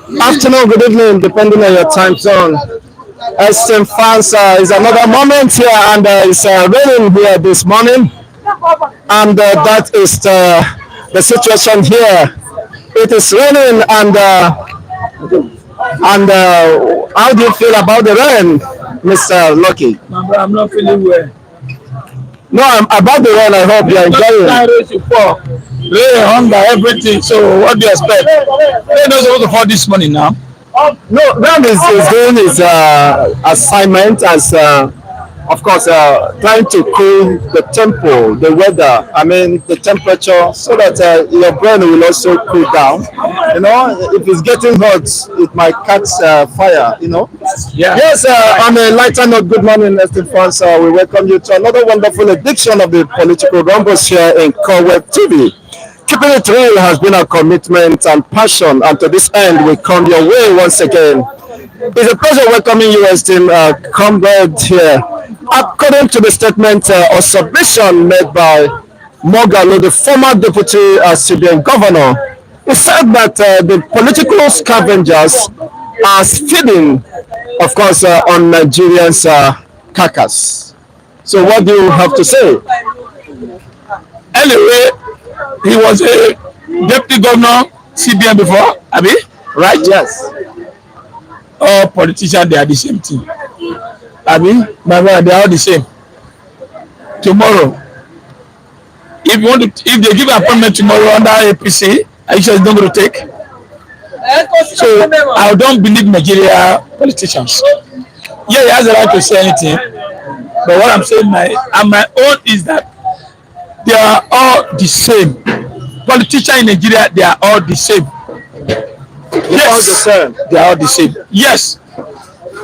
Afternoon, good evening, depending on your time zone. Esteem fans, is another moment here, and it's raining here this morning, and that is the situation here. It is raining, and how do you feel about the rain, Mr. Lucky? I'm not feeling well. No, about the rain. I hope you are enjoying. Rain to fall. Rain, hunger, everything. So what do you expect? Rain doesn't want to fall this morning now. No, Ram is doing his assignment as, of course, trying to cool the tempo, the weather, I mean, the temperature, so that your brain will also cool down. You know, if it's getting hot, it might catch fire, you know. Yeah. Yes, on a lighter note, good morning, Esteem fans. We welcome you to another wonderful edition of the Political Rumbles here in Web TV. Keeping it real has been our commitment and passion, and to this end, we come your way once again. It's a pleasure welcoming you, esteemed comrade here. According to the statement or submission made by Moghalu, the former deputy CBN governor, he said that the political scavengers are feeding, of course, on Nigerians' carcass. So, what do you have to say? Anyway, he was a deputy governor CBN before, Abi, right? Yes. All politicians they are the same thing. Abi, my brother, they are all the same. Tomorrow, if you want to, if they give an appointment tomorrow under APC, are you sure it's not going to take? So I don't believe Nigeria politicians. Yeah, he has the right to say anything, but what I'm saying, my own is that they are all the same. Politicians in Nigeria, they are all the same. Yes, all the same. They are all the same. Yes,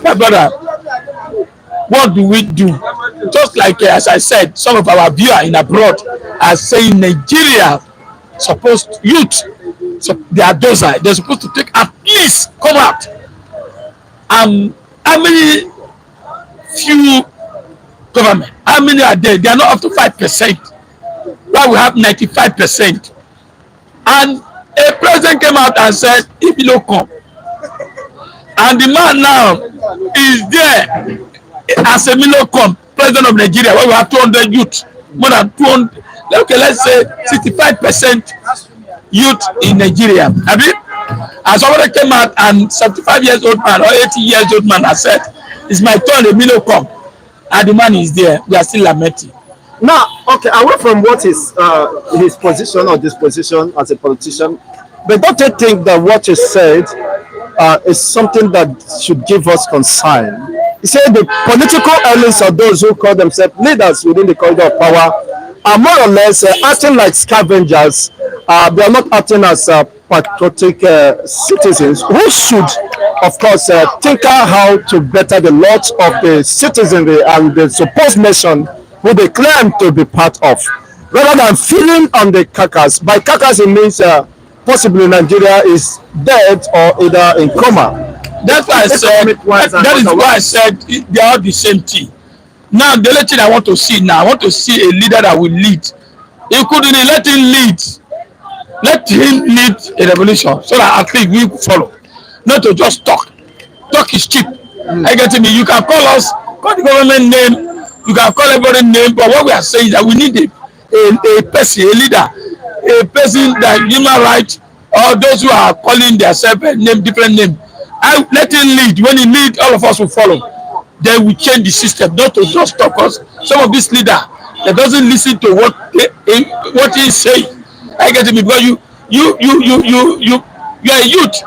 my brother. What do we do? Just like as I said, some of our viewers in abroad are saying Nigeria supposed youth, so they are those they're supposed to take at least come out. How many few government? How many are there? They are not up to 5%. Why we have 95%? And a president came out and said, if you don't come, and the man now is there as a Milocom, president of Nigeria, where we have 200 youth, more than 200, okay, let's say 65% youth in Nigeria. I mean, and somebody came out and 75 years old man or 80 years old man has said, it's my turn, a Milocom, and the man is there, we are still lamenting. Now, okay, away from what is his position or disposition as a politician, but don't you think that what you said is something that should give us concern? He said the political elites or those who call themselves leaders within the corridor of power are more or less acting like scavengers. They are not acting as patriotic citizens who should, of course, think out how to better the lot of the citizenry and the supposed nation who they claim to be part of, rather than feeding on the carcass. By carcass, it means possibly Nigeria is dead or either in coma. That's why I said, that is why I said they are the same thing. Now, the only thing I want to see now, I want to see a leader that will lead. He couldn't let him lead. Let him lead a revolution so that at least we follow. Not to just talk. Talk is cheap. I get me. You can call us, call the government name, you can call everybody name, but what we are saying is that we need a person, a leader, a person that human rights, or those who are calling themselves name, different name. I let him lead. When he lead, all of us will follow. Then we change the system, not to just talk us. Some of this leader that doesn't listen to what he's saying. I get it because you are a youth.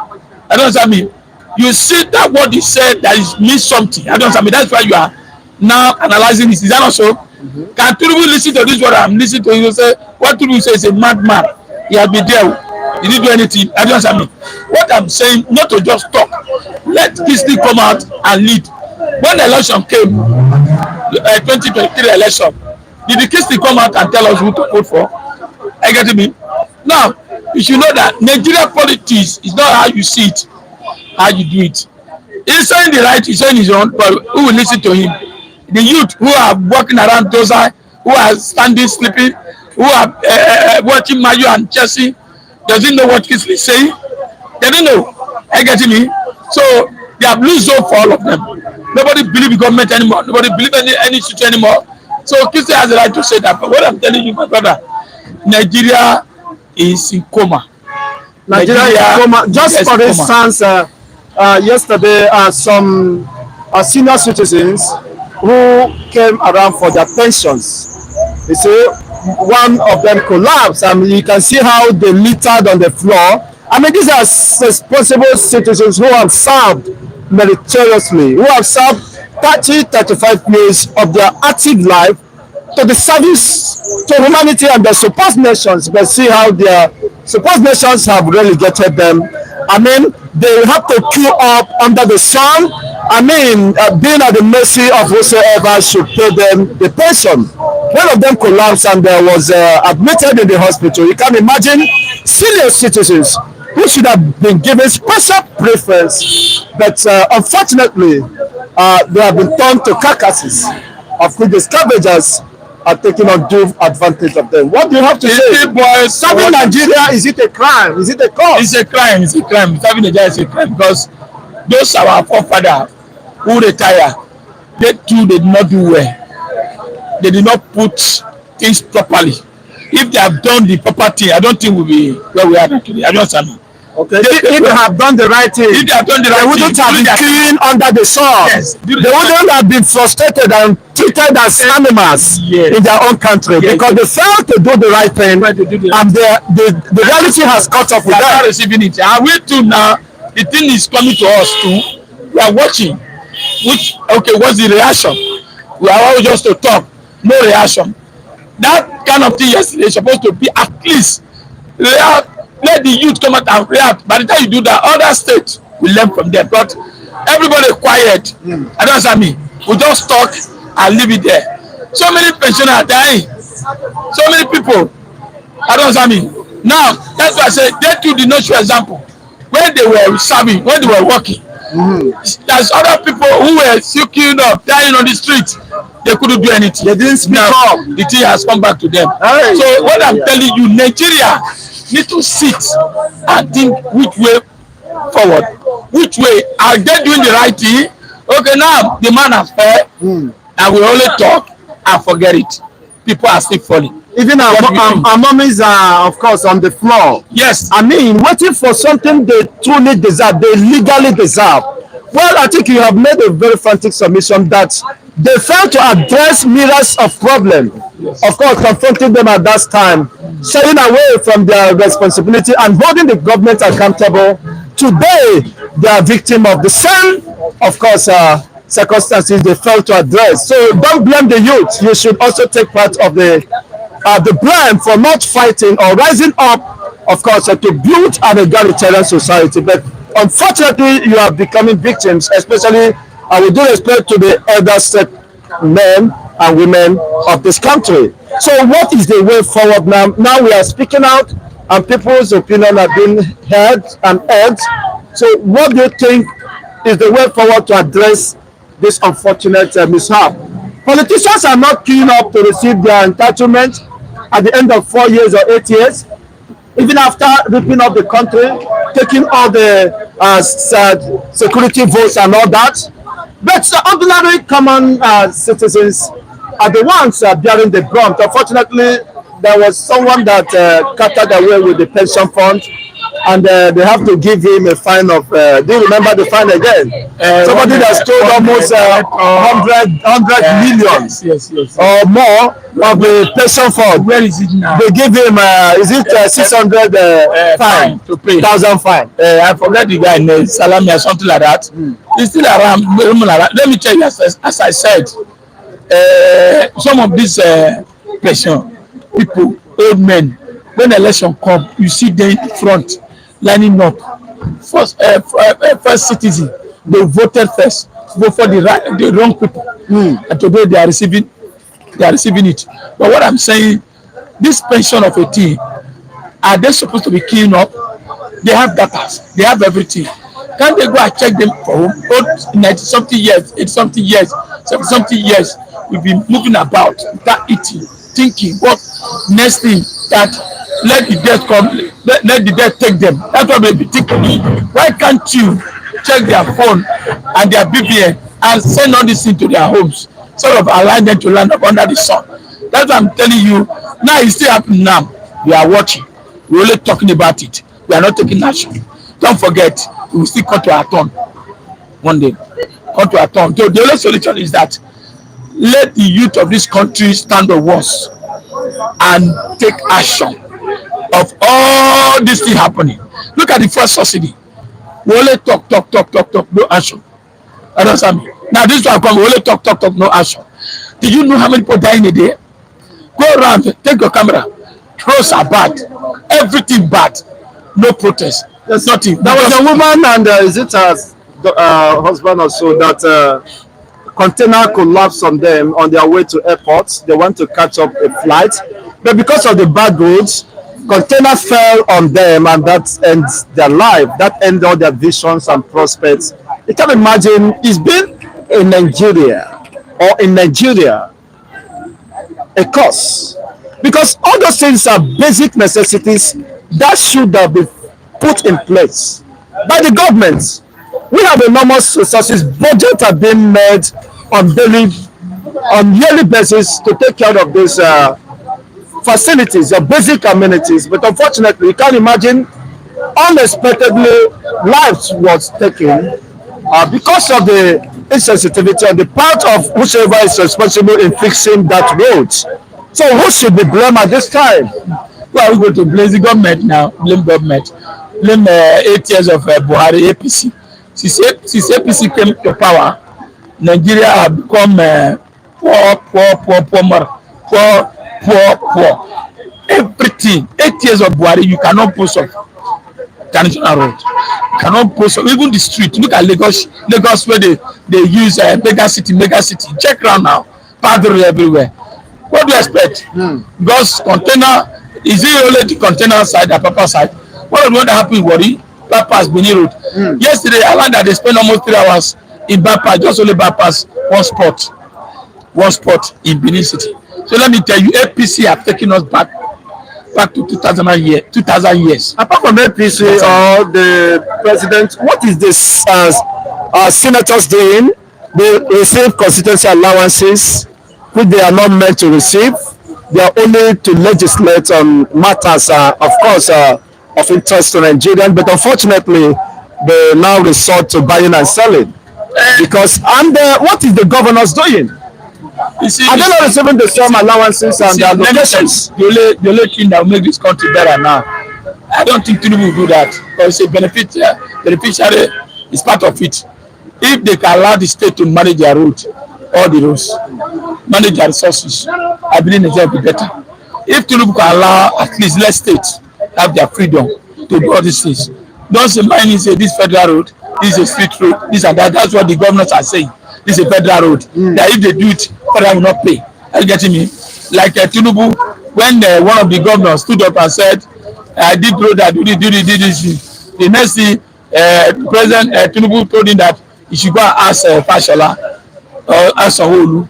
I don't understand me. You see that what he said that is means something. I don't understand me. That's why you are now analyzing this. Is that not so? Mm-hmm. Can Tinubu listen to this? What I'm listening to you say? What Tinubu say is a madman. He has been there. He didn't do anything. I don't understand me. What I'm saying, not to just talk. Let this thing come out and lead. When the election came, 2023 election, did the Kisti come out and tell us who to vote for? I get me. Now, you should know that Nigeria politics is not how you see it, how you do it. He's saying the right, he's saying his own, but who will listen to him? The youth who are walking around Doza, who are standing, sleeping, who are watching Mayo and Chelsea, doesn't know what he's saying. They don't know. Are you getting me? So they have lose hope for all of them. Nobody believe in government anymore. Nobody believe any institution anymore. So Christian has the right to say that. But what I'm telling you, my brother, Nigeria is in coma. Nigeria is in coma. Just for instance, yesterday, some senior citizens who came around for their pensions, you see, one of them collapsed, and you can see how they littered on the floor. I mean, these are responsible citizens who have served meritoriously, who have served 35 years of their active life to the service to humanity and the supposed nations, but see how their supposed nations have relegated them. I mean, they have to queue up under the sun. I mean, being at the mercy of whosoever should pay them the pension. One of them collapsed and was admitted in the hospital. You can imagine senior citizens who should have been given special preference, but unfortunately, they have been turned to carcasses, of which the scavengers are taking undue advantage of them. What do you have to say? Boys, serving Nigeria, is it a crime? Is it a cause? It's a crime. It's a crime. Serving Nigeria is a crime because those are our forefathers who retire. They too did not do well. They did not put things properly. If they have done the proper thing, I don't think we'll be where we are today. I don't understand. Okay. If they have done the right thing, if they have done the right they wouldn't have been queuing under the sun. Yes. They wouldn't have been frustrated and treated as animals in their own country because they failed to do the right thing, and the reality has caught up with them. Not receiving it. And we too now, the thing is coming to us too. We are watching. What's the reaction? We are all just to talk, no reaction. That kind of thing yesterday is supposed to be at least let the youth come out and react. By the time you do that, other states will learn from them. But everybody quiet. I don't understand me. We just talk and leave it there. So many pensioners are dying. So many people. I don't understand me. Now, that's why I say they too did not show example. When they were serving, when they were working, there's other people who were still queuing up, dying on the street. They couldn't do anything. They didn't speak up. The thing has come back to them. So what I'm telling you, Nigeria need to sit and think which way forward. Which way are they doing the right thing? Okay, now the man has fair, and we only talk and forget it. People are still falling. Even our mummies are, of course, on the floor. Yes. I mean, waiting for something they truly deserve, they legally deserve. Well, I think you have made a very frantic submission that they failed to address myriads of problems. Yes. Of course, confronting them at that time, shying away from their responsibility and holding the government accountable. Today, they are victim of the same, of course, circumstances they failed to address. So don't blame the youth. You should also take part of the blame for not fighting or rising up, of course, to build an egalitarian society. But unfortunately, you are becoming victims, especially, with due respect to the elder men and women of this country. So what is the way forward now? Now we are speaking out and people's opinion are being heard and heard. So what do you think is the way forward to address this unfortunate mishap? Politicians are not keen up to receive their entitlement at the end of 4 years or 8 years, even after ripping up the country, taking all the security votes and all that. But ordinary common citizens are the ones bearing the brunt. Unfortunately, there was someone that carted away with the pension fund, and they have to give him a fine of, do you remember the fine again? Somebody that stole almost 100 million or more of the pension fund. Where is it now? They give him, is it 600 fine to pay? 1,000 fine. I forget the guy name, Salami or something like that. He's still around. Let me tell you, as I said, some of these pension people, old men, when election come, you see them in front, lining up. First citizen, they voted first, vote for the wrong people, and today they are receiving it. But what I'm saying, this pension of a team, are they supposed to be queuing up? They have data, they have everything. Can't they go and check them for 90-something years, 80-something years, 70-something years? We've been moving about without eating. thinking what next thing that let the death come, let the death take them. That's what they be thinking. Why can't you check their phone and their BVN and send all this into their homes, sort of allow them to land up under the sun? That's what I'm telling you. Now it's still happening now. We are watching. We're only talking about it. We are not taking action. Don't forget, we will still come to our turn one day. Come to our turn. So the only solution is that let the youth of this country stand on once and take action of all this thing happening. Look at the first subsidy. We only talk, no action. Understand me? Now this one come, we only talk, no action. Do you know how many people die in a day? Go around, take your camera. Roads are bad. Everything bad. No protest. There's nothing. There was a woman, and is it her husband or so, that container collapsed on them on their way to airports. They want to catch up a flight, but because of the bad roads, container fell on them, and that ends their life. That ends all their visions and prospects. You can imagine it's been in Nigeria a cause, because all those things are basic necessities that should have been put in place by the government. We have enormous resources. Budgets are being made on yearly basis to take care of these facilities, or basic amenities. But unfortunately, you can't imagine, unexpectedly, lives was taken because of the insensitivity on the part of whoever is responsible in fixing that road. So who should be blamed at this time? Well, we go to blame the government now. Blame government. Blame 8 years of Buhari APC. Since APC came to power, Nigeria have become poor. Everything. 8 years of Buhari, you cannot post up international road. You cannot post up even the street. Look at Lagos where they use mega city. Check around now. Padre everywhere. What do you expect? Because container, is it only the container side, the Papa side? What would happen in Wari? Bypass Benin Road. Yesterday, I learned that they spent almost 3 hours in bypass, just only bypass one spot in Benin City. So let me tell you, APC have taken us back to 2000 years. Apart from APC or the president, what is this senators doing? They receive constituency allowances, which they are not meant to receive. They are only to legislate on matters, of course, of interest to Nigerians. But unfortunately, they now resort to buying and selling. Because what is the governors doing? You see, are they not receiving the same allowances and allocations? The only thing that will make this country better now, I don't think Tinubu will do that, because a beneficiary is part of it. If they can allow the state to manage their roads, all the roads, manage their resources, I believe Nigeria will be better. If Tinubu can allow at least let states have their freedom to do all these things. Don't say mine say this federal road, this is a street road, this and that. That's what the governors are saying. This is a federal road. That if they do it, federal will not pay. Are you getting me? Like Tinubu, when one of the governors stood up and said, I did road, I did this. The next thing, President Tinubu told him that he should go and ask Fashola or ask Moghalu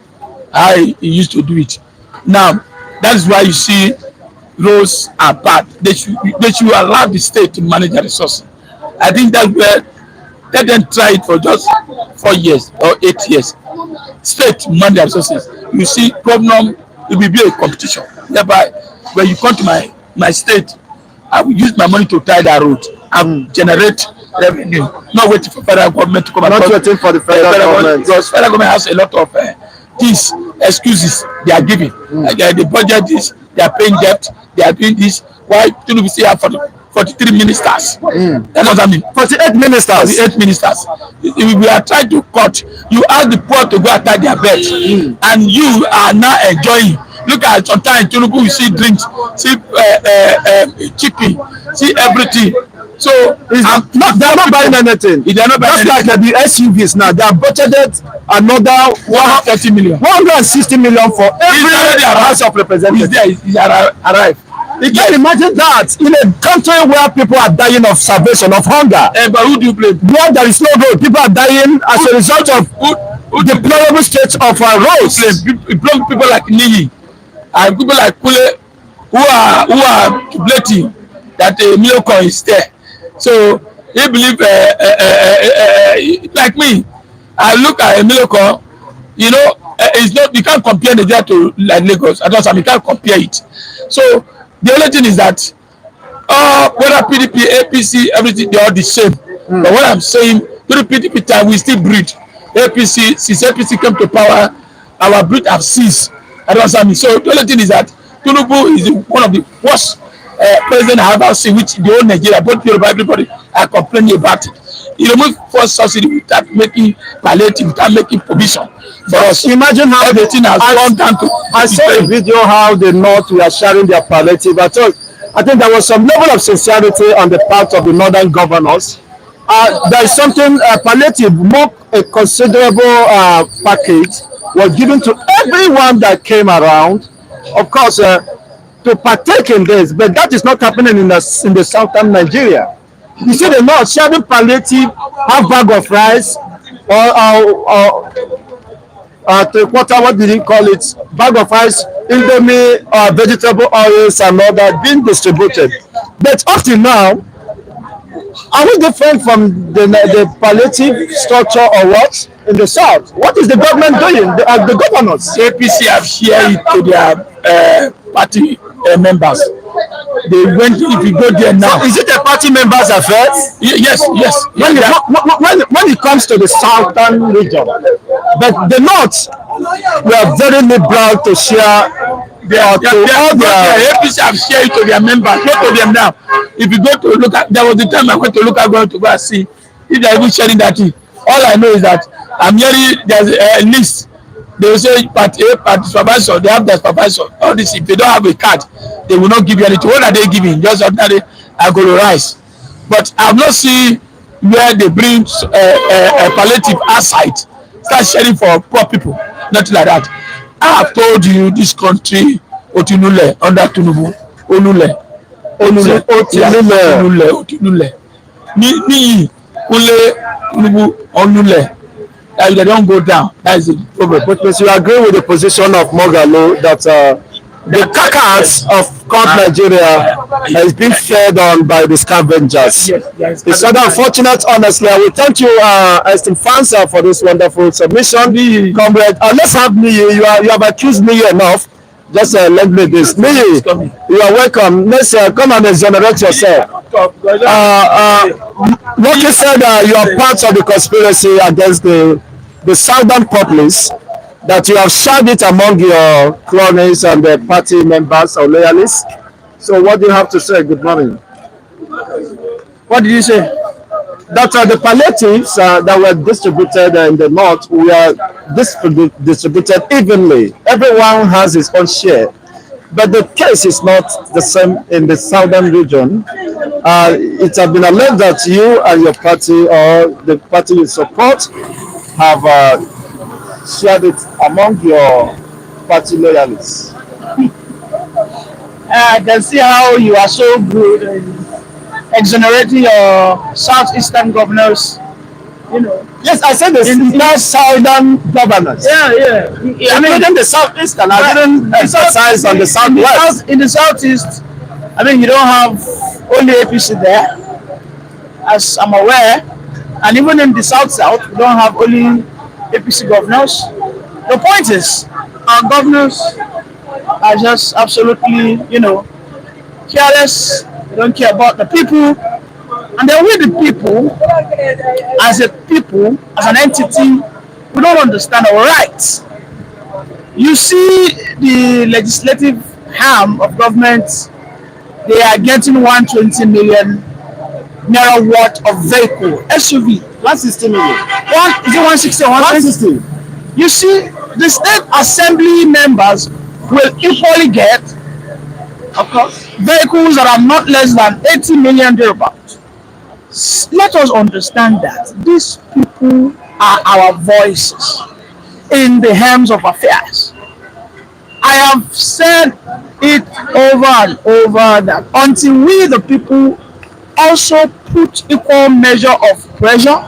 how he used to do it. Now, that is why you see roads are bad. They should allow the state to manage their resources. I think that's where let them try it for just 4 years or 8 years. State manage their resources. You see, governor, it will be a competition. Thereby, when you come to my state, I will use my money to tie that road and generate revenue. Not waiting for federal government to come. Not waiting for the federal government. Because federal government has a lot of things, excuses they are giving. Like, they budget this, they are paying debt, they are doing this. Why do we still have 43 ministers? That's what I mean. 48 ministers. 48 ministers. We are trying to cut. You ask the poor to go and tie their bed, and you are now enjoying. Look at sometimes Tinubu, you see drinks, see chicken, see everything. So they are not buying anything. They are not buying anything. Like the SUVs now, they have budgeted another 130 million, 160 million for every House of Representatives. Is arrived. You can imagine that in a country where people are dying of starvation, of hunger. But who do you blame? Where there is no road, people are dying as a result of deplorable state of our roads. You blame people like Niyi and people like Kule who are jubilating that a miracle is there. So he believe like me. I look at a miracle, you know, it's not, you can't compare Nigeria to like Lagos. I don't, you can't compare it. So the only thing is that whether PDP, APC, everything, they are the same. But what I'm saying, during PDP time, we still breed. APC, since APC came to power, our breed have ceased. I don't understand. So the only thing is that Tinubu is one of the worst president I have ever seen, which the whole Nigeria, both Yoruba, everybody are complaining about it. He removed first subsidy without making palliative, without making provision for us. Imagine how everything has gone down to. I saw a video how the North were sharing their palliative. I think there was some level of sincerity on the part of the northern governors. There is something palliative, more a considerable package was given to everyone that came around. Of course, to partake in this, but that is not happening in the southern Nigeria. You see the North sharing palliative, half bag of rice, or three-quarter, what did he call it? Bag of rice, indomie, vegetable oils, and all that being distributed. But up to now, are we different from the palliative structure or what in the south? What is the government doing? The governors? APC have shared it to their party members. They went. If you go there now, so is it a party members' affair? Yes. When it comes to the southern region, but the north, we are very liberal to share. APC have shared it to their members, not to them now. If you go to look at, there was the time I went to look at going to go and see if they are even sharing that thing. All I know is that I'm hearing there's a list. They will say part A, part supervisor, they have their supervisor. All this, if they don't have a card, they will not give you anything. What are they giving? Just ordinary agolo rice. But I've not seen where they bring a palliative outside, start sharing for poor people. Nothing like that. I have told you this country, Otinule, under Tinubu, Onule. Ni Kule, Tinubu, Onule. That they don't go down. That is the problem. But you agree with the position of Moghalu that the carcass of Nigeria is being fed on by the scavengers. Yes. It's rather unfortunate, honestly. I will thank you, esteemed fans, for this wonderful submission. Comrade, let's have Niyi. You have accused Niyi enough. Just let me this. Niyi, you are welcome. Let's come and exonerate yourself. Moki said you are part of the conspiracy against the southern populace, that you have shared it among your cronies and the party members or loyalists. So what do you have to say? Good morning. What did you say? That the palliatives that were distributed in the north were distributed evenly. Everyone has his own share. But the case is not the same in the southern region. It has been alleged that you and your party or the party you support have shared it among your party loyalists. I can see how you are so good in exonerating your southeastern governors. You know. Yes, I said the southern governors. Yeah. I mean, the southeastern. I didn't emphasize on the southwest. In the southeast, I mean, you don't have only APC there, as I'm aware, and even in the south, we don't have only APC governors. The point is, our governors are just absolutely, careless. They don't care about the people, and then we, the people, as an entity, we don't understand our rights. You see, the legislative arm of government, they are getting 120 million naira worth of vehicle, SUV. 160 million. Is it 160 or 160? You see, the state assembly members will equally get, of course, vehicles that are not less than 80 million thereabouts. Let us understand that these people are our voices in the helms of affairs. I have said it over and over that until we, the people, also put equal measure of pressure,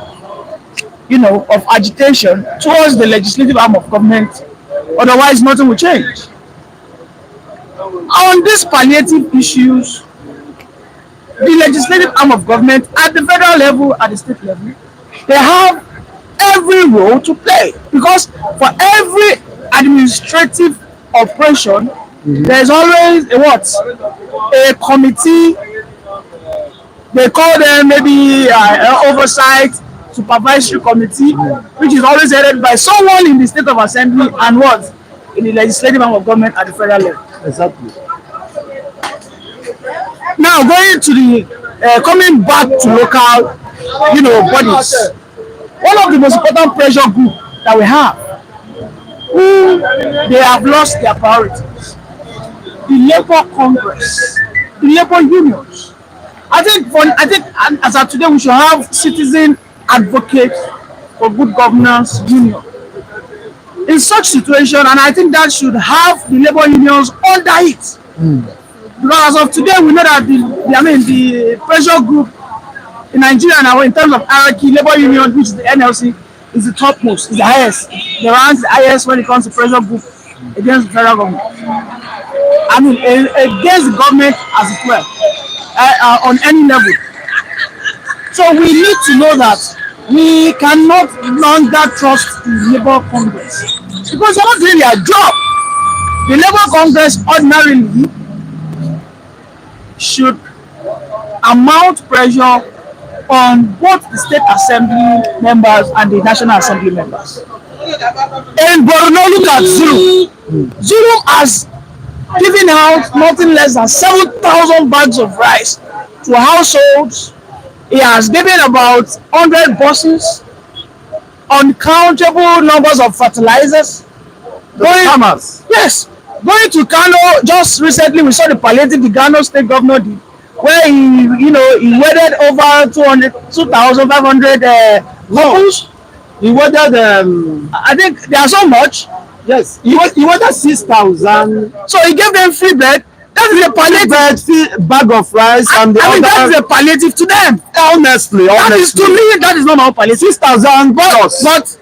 of agitation towards the legislative arm of government, otherwise nothing will change. On these palliative issues, the legislative arm of government at the federal level, at the state level, they have every role to play, because for every administrative operation, there is always a what? A committee. They call them maybe oversight supervisory committee, which is always headed by someone in the state of assembly and what? In the legislative arm of government at the federal level. Exactly. Now going to the coming back to local, bodies. One of the most important pressure group that we have, who they have lost their priorities, the Labour Congress, the Labour unions. I think as of today we should have citizen advocates for good governance union. In such situation, and I think that should have the Labour unions under it. Because as of today, we know that the pressure group in Nigeria now, in terms of hierarchy, Labour Union, which is the NLC, is the topmost, is the highest. They rank the highest when it comes to pressure group against the federal government. Against the government as it were, on any level. So we need to know that we cannot longer trust the Labour Congress, because they're not doing their job. The Labour Congress ordinarily should amount pressure on both the state assembly members and the national assembly members. And Borno, look at Zulu. Zulu has given out nothing less than 7,000 bags of rice to households. He has given about 100 buses, uncountable numbers of fertilizers. Farmers. Yes. Going to Kano, just recently we saw the palliative the Kano state governor did, where he wedded over 2,500 couples. He wedded I think there are so much. yes, he wedded 6,000. So he gave them free bed. That is a palliative bag of rice and the other. that is a palliative to them. Honestly, That is to me, that is not my palliative. 6,000 plus. But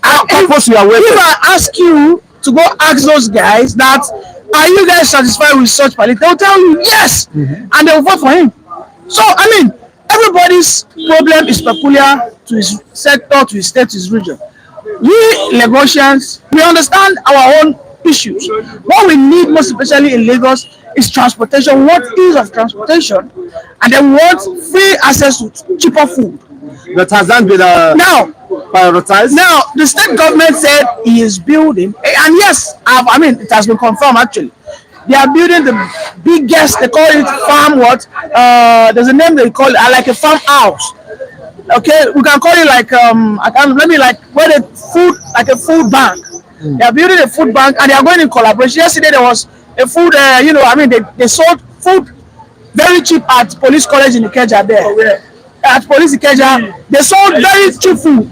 if I ask you to go ask those guys that, are you guys satisfied with such palliative? They'll tell you yes, and they'll vote for him. So everybody's problem is peculiar to his sector, to his state, to his region. We Lagosians, we understand our own issues. What we need most especially in Lagos is transportation. What is of transportation? And then we want free access to cheaper food. that hasn't been Now, prioritized. Now, the state government said he is building, and yes, it has been confirmed actually. They are building the biggest, they call it farm what? There's a name they call it, like a farmhouse. Okay, we can call it like, where the food, like a food bank. They are building a food bank and they are going in collaboration. Yesterday there was a food, they sold food very cheap at Police College in Ikeja there. Oh, yeah. At Police Ikeja, they sold very cheap food.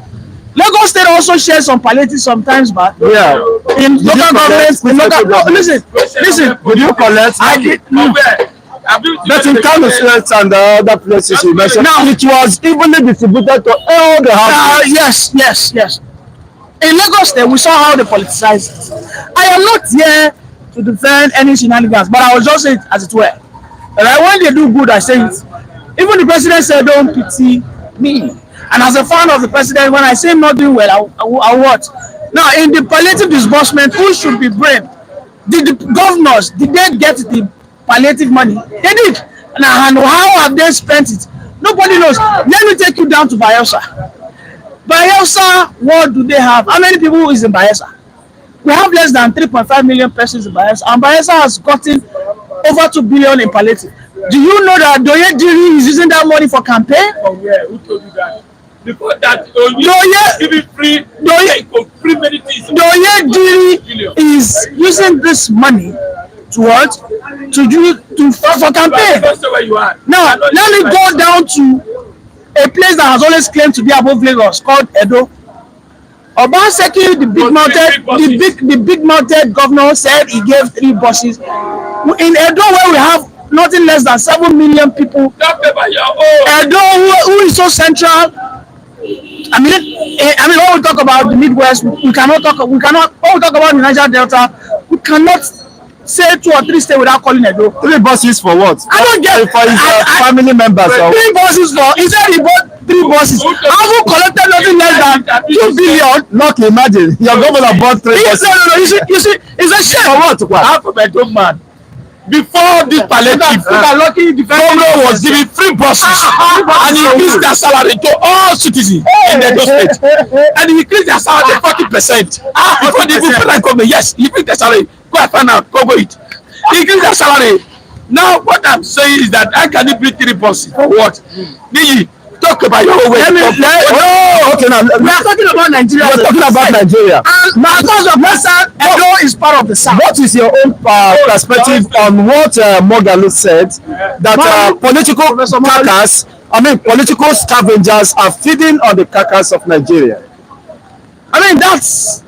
Lagos State also shares some palliative sometimes, but Yeah. in local governments, listen. Did you collect? I did. No. But in Kano State and other places you mentioned, Now it was evenly distributed to all the houses. Yes. In Lagos State, we saw how they politicize it. I am not here to defend any shenanigans, but I will just say it as it were. Right? When they do good, I say it. Even the president said, "Don't pity me." And as a fan of the president, when I say him not doing well, I what? Now, in the palliative disbursement, who should be blamed? Did the governors, did they get the palliative money? They did. Now, and how have they spent it? Nobody knows. Let me take you down to Bayelsa. Bayelsa, what do they have? How many people is in Bayelsa? We have less than 3.5 million persons in Bayelsa, and Bayelsa has gotten over 2 billion in palliative. Do you know that Doye Diri is using that money for campaign? Oh yeah, who told you that? Before that, Doye, give it free. Free many things. Doye Diri is using this money to what? For campaign. That's where you are. Now, let me go down to a place that has always claimed to be above Lagos, called Edo. Obaseki, the big mounted governor, said he gave 3 buses. In Edo, where we have nothing less than 7 million people, Edo, who is so central. I mean, when we talk about the Midwest, we cannot. When we talk about the Niger Delta, we cannot say 2 or 3 states without calling Edo. 3 buses for what? I don't get for his family members. 3 buses for. He said he bought 3 buses. I haven't collected nothing less than 2 billion. Not imagine your governor bought 3 buses. No. You see, it's a shame. For what? Half of my dope man. Before this palliative, governor was giving free buses and he increased their salary to all citizens in Edo State. And he increased their salary 40%. Before the federal government, yes, he increased their salary. Go and find out, go it. He increased their salary. Now, what I'm saying is that I can bring 3 buses for what? Talk about your own way. Okay, now we are talking about Nigeria. We're talking about Nigeria. And because of Western, Edo is part of the South. What is your own perspective on what Moghalu said that political carcass, political scavengers are feeding on the carcass of Nigeria? I mean, that's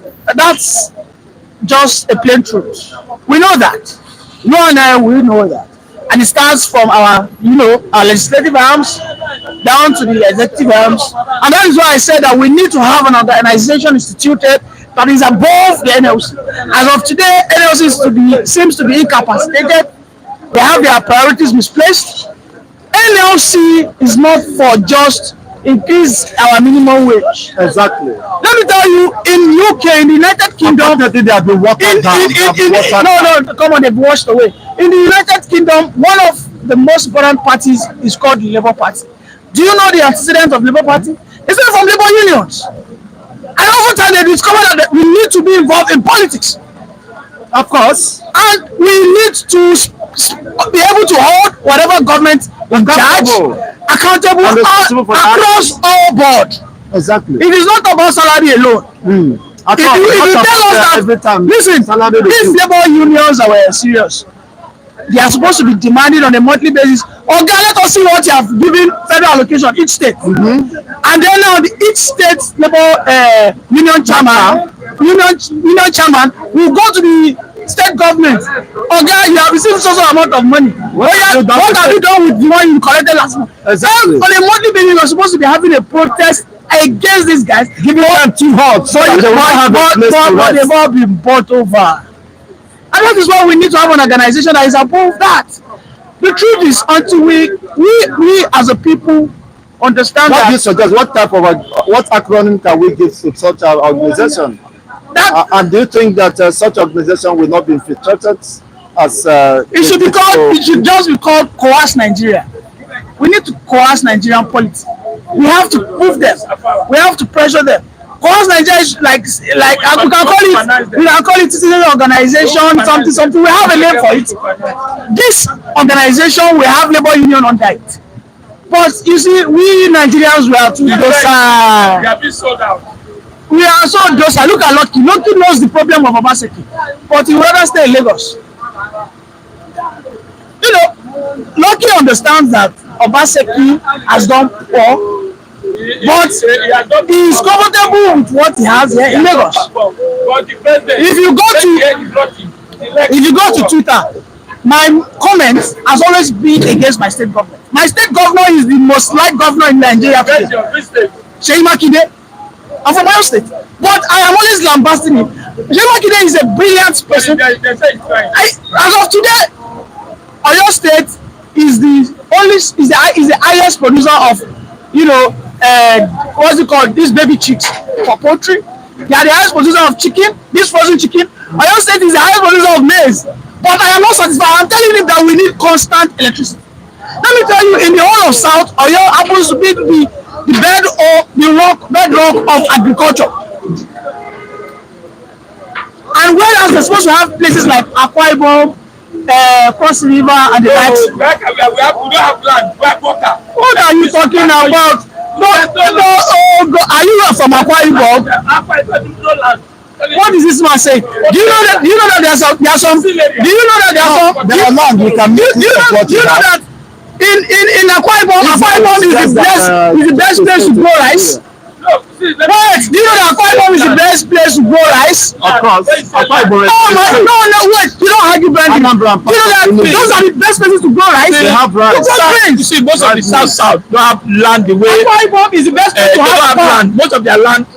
just a plain truth. We know that. No one we know that. And it starts from our legislative arms down to the executive arms. And that is why I said that we need to have an organization instituted that is above the NLC. As of today, NLC seems to be incapacitated. They have their priorities misplaced. NLC is not for just increase our minimum wage. Exactly. Let me tell you, in UK, in the United Kingdom, they have been watered down. No, come on, they've washed away. In the United Kingdom, one of the most important parties is called the Labour Party. Do you know the antecedent of Labour Party? It's not from labor unions. And oftentimes they discover that we need to be involved in politics. Of course. And we need to be able to hold whatever government in charge accountable across all board. Exactly. It is not about salary alone. If you tell us that, listen, these labor unions are serious. They are supposed to be demanding on a monthly basis. Okay, let us see what you have given federal allocation each state. And then now each state labor union chairman will go to the state government. Okay, you have received so amount of money. What have you done with the one you collected last month? Exactly. On a monthly basis, you're supposed to be having a protest against these guys, giving them too hot, so that they won't have a place to rest. They've all been bought over. And that is why we need to have an organization that is above that. The truth is, until we as a people understand what that. Do you suggest? What type of what acronym can we give to such an organization? And do you think that such organization will not be infiltrated as? It should be called. It should just be called Coerce Nigeria. We need to coerce Nigerian politics. We have to prove them. We have to pressure them. Coerce Nigeria is like we can call it citizen organization, something. We have a name for it. This organization will have labor union under it. But you see, we Nigerians were too docile. We have been sold out. We are so docile. Look at Lucky. Lucky knows the problem of Obaseki, but he would rather stay in Lagos. You know, Lucky understands that Obaseki has done poor. But he is comfortable with what he has here in Lagos. If you go to Twitter, my comments has always been against my state government. My state governor is the most liked governor in Nigeria today. Seyi Makinde. I'm from Oyo State, but I am always lambasting him. Seyi Makinde is a brilliant person. As of today, Oyo State is the highest producer of, what's it called? These baby chicks for poultry. They are the highest producer of chicken, this frozen chicken. Oyo State is the highest producer of maize. But I am not satisfied. I'm telling him that we need constant electricity. Let me tell you, in the whole of South, Oyo happens to be the bedrock of agriculture. And whereas they're supposed to have places like Akwa Ibom, Cross River, and the likes. We don't have land. We have water. What are you talking about? No, are you from Akwa Ibom? Akwa Ibom no land. What is this man saying? Do you know that there are some? There are land we can make. Do you know that in Akwa Ibom is the best place to grow rice? Wait, do you know that Akwa Ibom is the best place to grow rice? Of course, Akwa Ibom. No, wait, you don't argue, Brandon. You know that those are the best places to grow rice. They have rice. You see, most of the South don't have land the way. Akwa Ibom is the best place to have land. Most of their land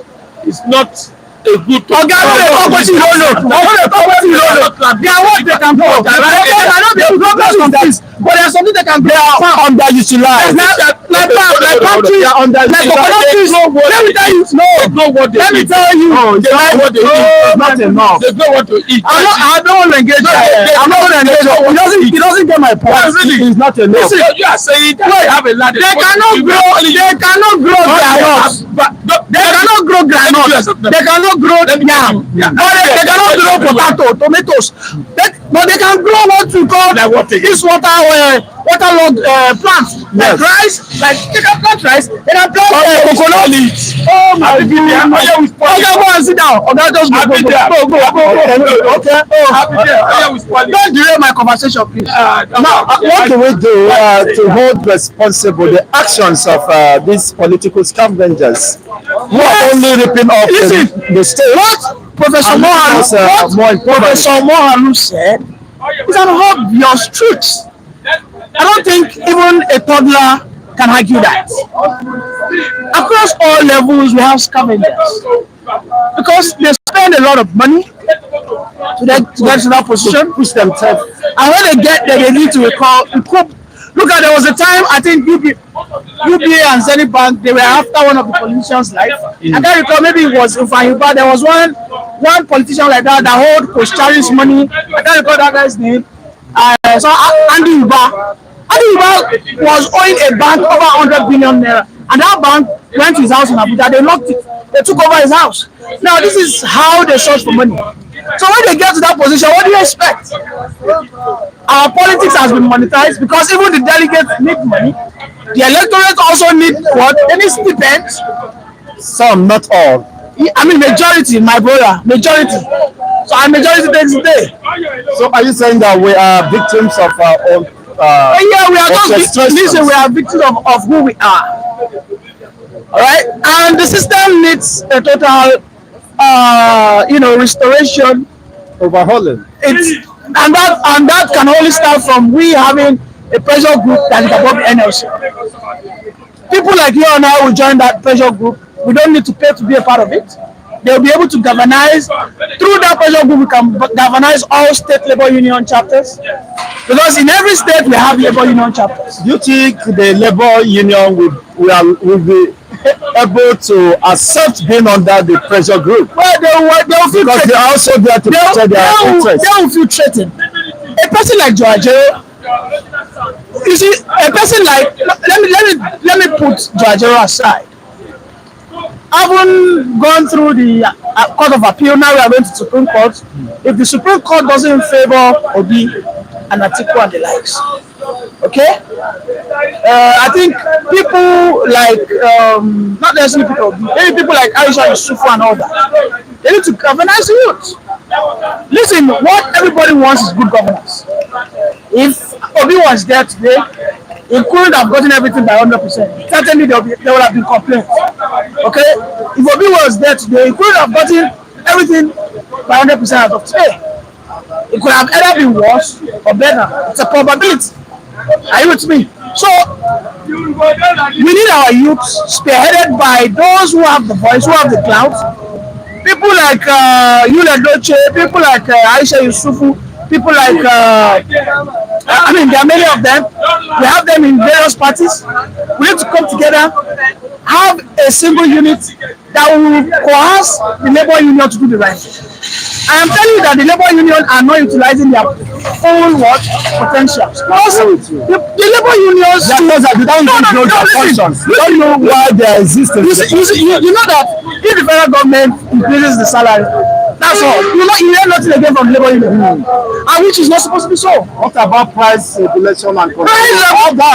is not a good. Oga, no dey talk wetin you don't know. No dey talk wetin you don't know. They are what they can do. They cannot be progress on this, but there are something they can do. They are underutilized. Like palm trees, like coconut trees. Let me tell you, no. Let me tell you, They know what they eat. Not enough. They know what to eat. I don't want to engage. I'm not going to engage. He doesn't get my point. It's not enough. So you are saying that they have a land. They cannot grow. They cannot grow groundnuts. They cannot grow groundnuts. They cannot grow yam. They cannot grow potato, tomatoes. But they can grow what we call this waterlogged plants. Like rice. Like they can plant rice. They can plant coconut. Oh my goodness. Okay, go and sit down. Okay, just go. Okay. Don't derail my conversation, please. Now, what do we do to hold responsible the actions of these political scavengers who are only ripping off the state? What Professor Moghalu said is an obvious truth. I don't think even a toddler can argue that. Across all levels, we have scavengers because they spend a lot of money to get to that position, push themselves, and when they get there, they need to recoup. Look at, there was a time I think UBA and Zenith Bank, they were after one of the politicians' life. I can't recall, maybe it was Ufanyuba. There was one politician like that hold Koshari's money. I can't recall that guy's name. So Andy Uba was owing a bank over 100 billion naira, and that bank went to his house in Abuja. They locked it. They took over his house. Now this is how they search for money. So when they get to that position, what do you expect? Our politics has been monetized because even the delegates need money. The electorate also need what? They need stipends. Some, not all. I mean majority, my brother, majority. So our majority takes the day. So are you saying that we are victims of our own? Yeah, we are just listen. We are victims of who we are. All right, and the system needs a total, restoration, Overhauling. And that can only start from we having a pressure group that is above the NLC. People like you and I will join that pressure group. We don't need to pay to be a part of it. They'll be able to galvanize. Through that pressure group, we can galvanize all state labor union chapters. Because in every state, we have labor union chapters. Do you think the labor union will be able to accept being under the pressure group? Well, they'll feel because they are also there to protect their interests. They will feel threatened. A person like Joajero, you see, a person like, let me put Joajero aside. Haven't gone through the Court of Appeal, now we are going to Supreme Court. If the Supreme Court doesn't favor Obi and Atiku and the likes, okay? I think people like, not necessarily people, maybe people like Aisha Yusufu and all that, they need to galvanize the youth. Listen, what everybody wants is good governance. If Obi was there today, he couldn't have gotten everything by 100%. Certainly, there would have been complaints. Okay? If Obi was there today, he couldn't have gotten everything by 100% as of today. It could have either been worse or better. It's a probability. Are you with me? So, we need our youths spearheaded by those who have the voice, who have the clout. People like Yula Doche, people like Aisha Yusufu, people like, I mean, there are many of them. We have them in various parties. We need to come together, have a single unit that will coerce the labor union to do the right thing. I am telling you that the labor union are not utilizing their full potential. Because the labor unions don't know why they are existing. You know that if the federal government increases the salary, that's all. You hear nothing again from the labor union, and which is not supposed to be so. What about price regulation and control?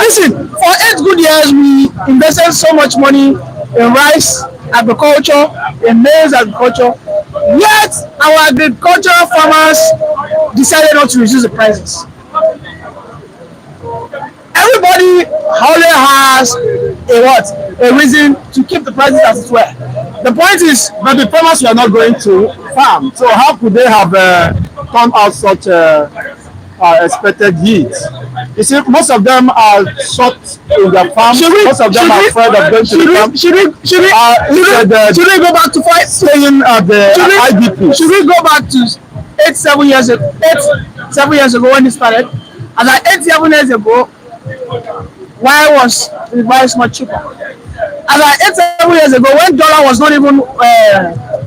Listen, for 8 good years we invested so much money in rice agriculture, in maize agriculture, yet our agricultural farmers decided not to reduce the prices. Everybody only has a reason to keep the prices as it were. The point is that the farmers were not going to farm, so how could they have turned out such expected yields? You see, most of them are shut in their farms. Most of them are afraid of going to the camp. Should we go back to staying at the IDP. Should we go back to 7 years ago? 7 years ago when it started, and like 7 years ago, why was the rice not cheaper? And like 7 years ago, when dollar was not even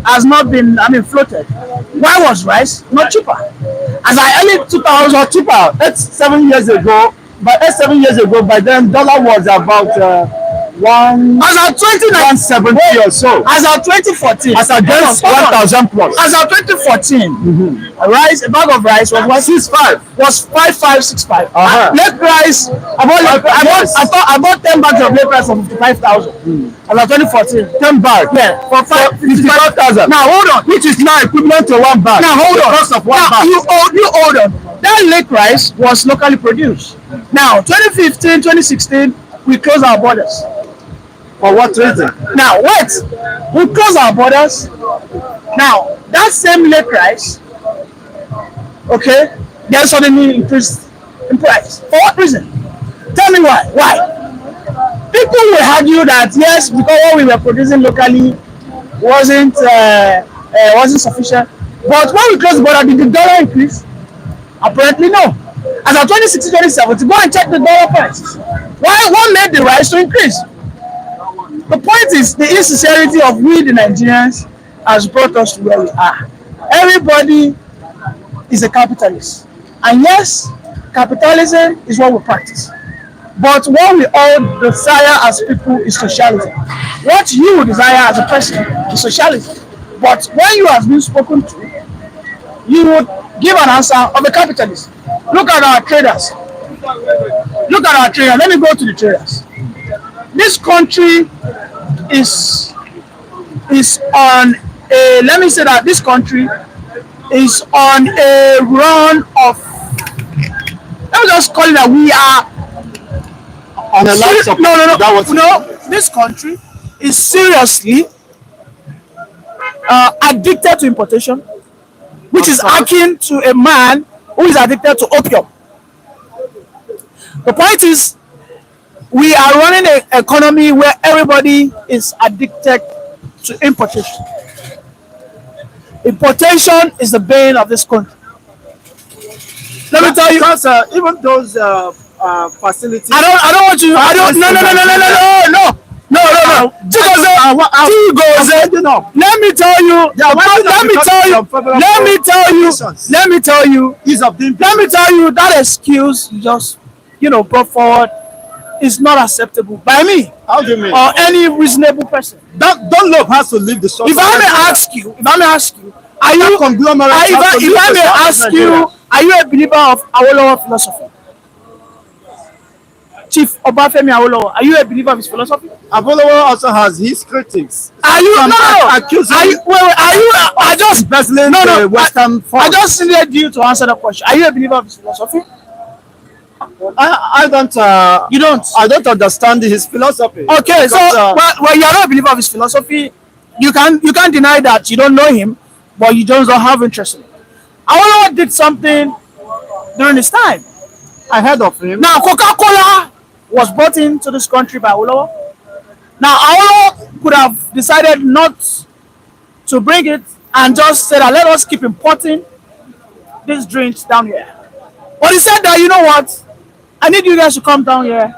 has not been floated, why was rice not cheaper? As I early 2000 or cheaper. That's 7 years ago. But 7 years ago, by then dollar was about as of 170 or so. As of 2014, as against 1,000 plus. As of 2014, a bag of rice was 165. Was 5565. Lake rice. I bought 10 bags of lake rice for 55,000. As of 2014, 10 bags. Yeah, for 55,000. Now hold on, which is now equivalent to one bag. Now hold on. The cost of one bag. You hold on. That lake rice was locally produced. Now 2015, 2016, we closed our borders. For what reason? Now wait, we close our borders. Now that same lake rice, okay, then suddenly increased in price. For what reason? Tell me why. Why? People will argue that yes, because what we were producing locally wasn't sufficient. But when we close the border, did the dollar increase? Apparently no. As of 2016, 2017, go and check the dollar prices. What made the rice to increase? The point is the insincerity of we the Nigerians has brought us to where we are. Everybody is a capitalist. And yes, capitalism is what we practice. But what we all desire as people is socialism. What you desire as a person is socialism. But when you have been spoken to, you would give an answer of a capitalist. Look at our traders. Look at our traders. Let me go to the traders. This country is on a, let me say that this country is on a run of, let me just call it that we are on a life support. No, this country is seriously addicted to importation, which is akin to a man who is addicted to opium. The point is, we are running an economy where everybody is addicted to importation. Importation is the bane of this country. Let me tell you, because even those facilities. No. Let me tell you. That excuse you just brought forward is not acceptable by me. How do you mean? Or any reasonable person. Don't love has to leave the shop. If I may ask you, are you conglomerate? If I may ask you, are you a believer of Awolowo philosophy? Chief Obafemi Awolowo, are you a believer of his philosophy? Awolowo also has his critics. Are you accusing? I just needed you to answer the question. Are you a believer of his philosophy? I don't. You don't. I don't understand his philosophy. Okay, because, well, you are not a believer of his philosophy. You can't deny that you don't know him, but you don't have interest in it. Awolowo did something during his time. I heard of him. Now, Coca-Cola was brought into this country by Awolowo. Now, Awolowo could have decided not to bring it and just said, let us keep importing these drinks down here. But he said that, you know what? I need you guys to come down here.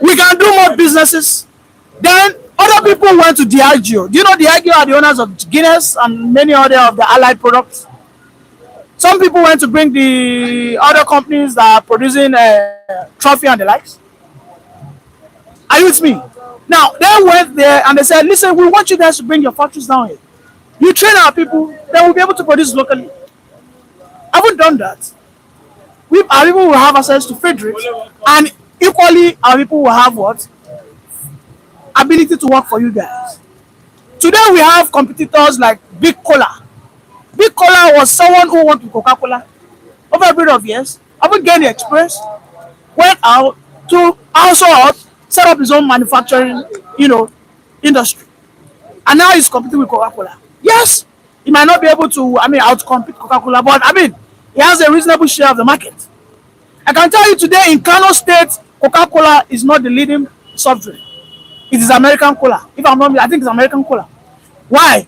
We can do more businesses. Then other people went to Diageo. Do you know Diageo are the owners of Guinness and many other of the allied products? Some people went to bring the other companies that are producing trophy and the likes. Are you with me? Now, they went there and they said, listen, we want you guys to bring your factories down here. You train our people, then we'll be able to produce locally. I haven't done that. Our people will have access to free drinks, and equally, our people will have what? Ability to work for you guys. Today, we have competitors like Big Cola. Big Cola was someone who worked with Coca-Cola over a period of years. Haven't gained the experience. Went out to set up his own manufacturing, industry, and now he's competing with Coca-Cola. Yes, he might not be able to, outcompete Coca-Cola, but he has a reasonable share of the market. I can tell you today in Kano State, Coca-Cola is not the leading soft drink. It is American cola. If I'm not, I think it's American cola. Why?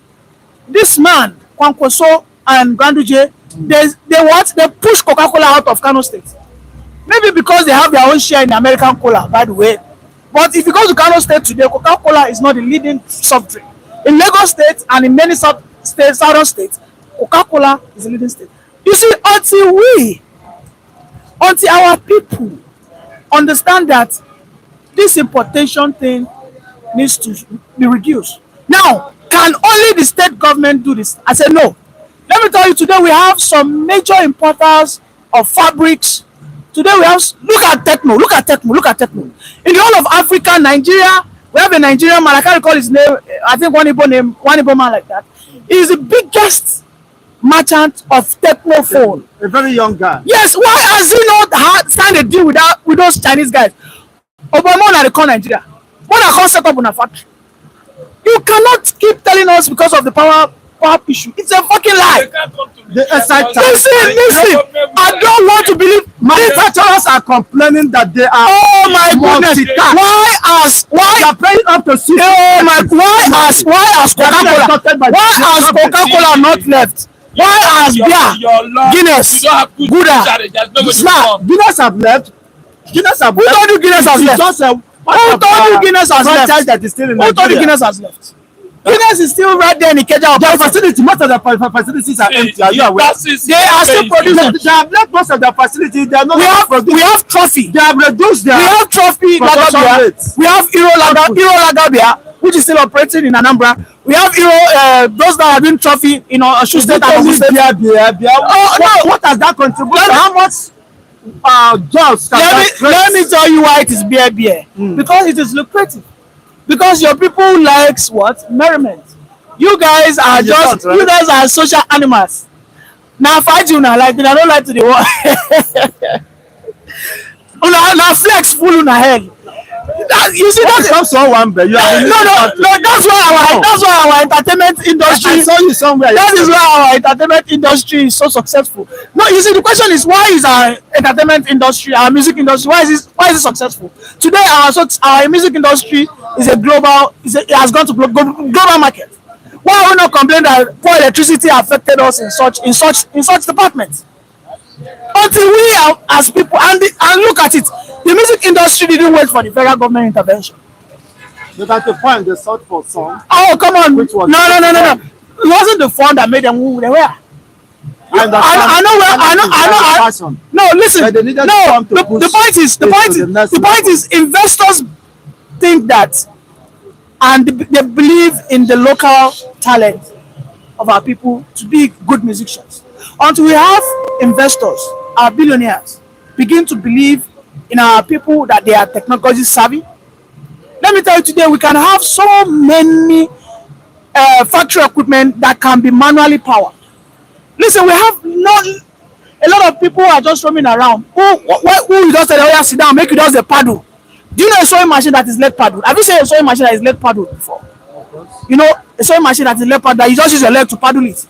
This man, Kwankwaso and Ganduje, they push Coca-Cola out of Kano State. Maybe because they have their own share in American cola, by the way. But if you go to Kano State today, Coca-Cola is not the leading soft drink. In Lagos State and in many southern states, Coca-Cola is the leading state. You see, until our people understand that this importation thing needs to be reduced. Now, can only the state government do this? I said no. Let me tell you, today we have some major importers of fabrics. Today we have, look at Techno. In the whole of Africa, Nigeria, we have a Nigerian man, I can't recall his name, I think one Igbo man like that. He is the biggest merchant of Techno phone. A very young guy. Yes, why has he not signed a deal with those Chinese guys? Obama they call Nigeria. What I call set up on a factory. You cannot keep telling us because of the power issue. It's a fucking lie. Listen. I don't want to believe. Manufacturers are complaining that they are. Oh my goodness! Why they are paying up to 6. Oh my! Why has Coca-Cola not left? Why has beer, Guinness, Gouda, Guinness have left? Who told you Guinness has left? Who told you Guinness has left? Who told you Guinness has left? Guinness is still right there in Ikeja. Their facility, most of the facilities are empty. Are you aware? They are still producing. They have left most of their facilities. They are not. We have trophy. They have reduced their. We have trophy Lagabia. We have Hero Lagabia, which is still operating in Anambra. We have Hero, those that are doing trophy in Osun State and Ogun State. What has that contributed? How much jobs? Let me tell you why it is beer. Because it is lucrative. Because your people likes what? Merriment. You guys are you guys are social animals. Now fight you now, like I don't like to the world. Now flex full on head. You see that comes to one but you are no, that's why our entertainment industry. I saw you somewhere. That is why our entertainment industry is so successful. No, you see, the question is, why is our entertainment industry, our music industry, why is it successful? Today our music industry is it has gone to global market. Why are we not complaining that poor electricity affected us in such departments? Until we are, as people, and look at it, the music industry didn't wait for the federal government intervention. But at the point they sought for some. Oh, come on! Which was no! It wasn't the fund that made them who they were. I know. No, listen. No, the point is, investors think that, and they believe in the local talent of our people to be good musicians. Until we have investors, our billionaires, begin to believe in our people that they are technology savvy. Let me tell you, today we can have so many factory equipment that can be manually powered. Listen, we have a lot of people who are just roaming around. Who just said, "Oh yeah, sit down, make you just a paddle." Do you know a sewing machine that is leg paddle? Have you seen a sewing machine that is leg paddle before? You know, a sewing machine that is leg paddle, that you just use your leg to paddle it.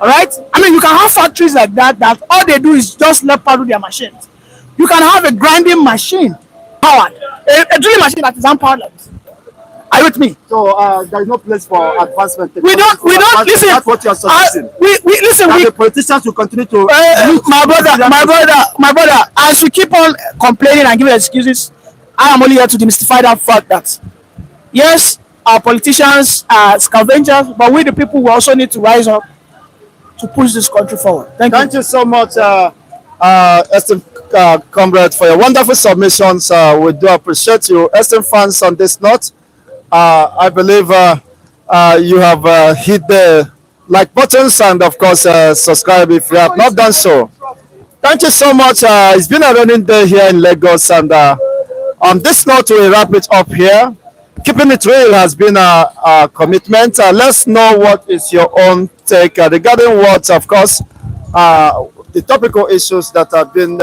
All right? I mean, you can have factories like that all they do is just leg paddle their machines. You can have a grinding machine powered, a drilling machine that is unpowered like this. Are you with me? So there is no place for advancement. We don't listen. That's what you are suggesting. The politicians will continue to. My brother. As we keep on complaining and giving excuses, I am only here to demystify that fact that yes, our politicians are scavengers, but we the people will also need to rise up to push this country forward. Thank you so much, esteemed comrade, for your wonderful submissions. We do appreciate you. Esteemed fans, on this note, I believe you have hit the like buttons and, of course, subscribe if you have not done so. Thank you so much. It's been a running day here in Lagos, and on this note, we wrap it up here. Keeping it real has been a commitment. Let's know what is your own take regarding what, of course, the topical issues that have been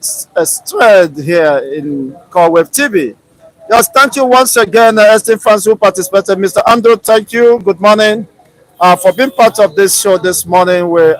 stirred here in Callwave TV. Yes, thank you once again, esteemed fans who participated. Mr. Andrew, thank you. Good morning for being part of this show this morning. We